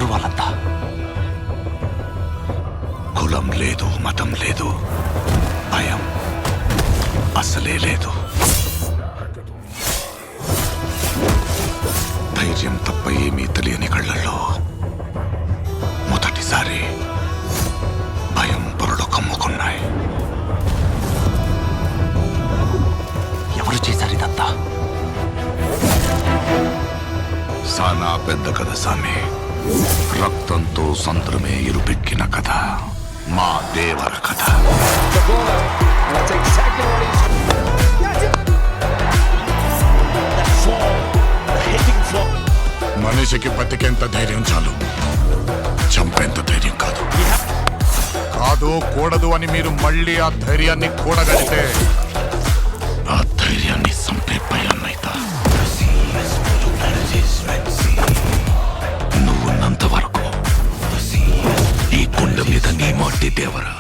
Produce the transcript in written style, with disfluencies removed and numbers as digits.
ఎవరు వాళ్ళంతా? కులం లేదు, మతం లేదు, భయం అసలే లేదు. ధైర్యం తప్ప ఏమీ తెలియని కళ్ళల్లో మొదటిసారి భయం పొరలు కమ్ముకున్నాయి. ఎవరు చేశారు ఇదంతా? సానా పెద్ద కథ సామి. రక్తంతో సంద్రమే ఇరుపెక్కిన కథ మా దేవర కథ. మనిషికి బతికేంత ధైర్యం చాలు, చంపేంత ధైర్యం కాదు. కాదు కూడదు అని మీరు మళ్ళీ ఆ ధైర్యాన్ని కూడగలిగితే ఆ ధైర్యాన్ని చంపే భయాన్నైతా. నువ్వున్నంత వరకు ఈ కొండ మీద నీ మట్టి దేవరా.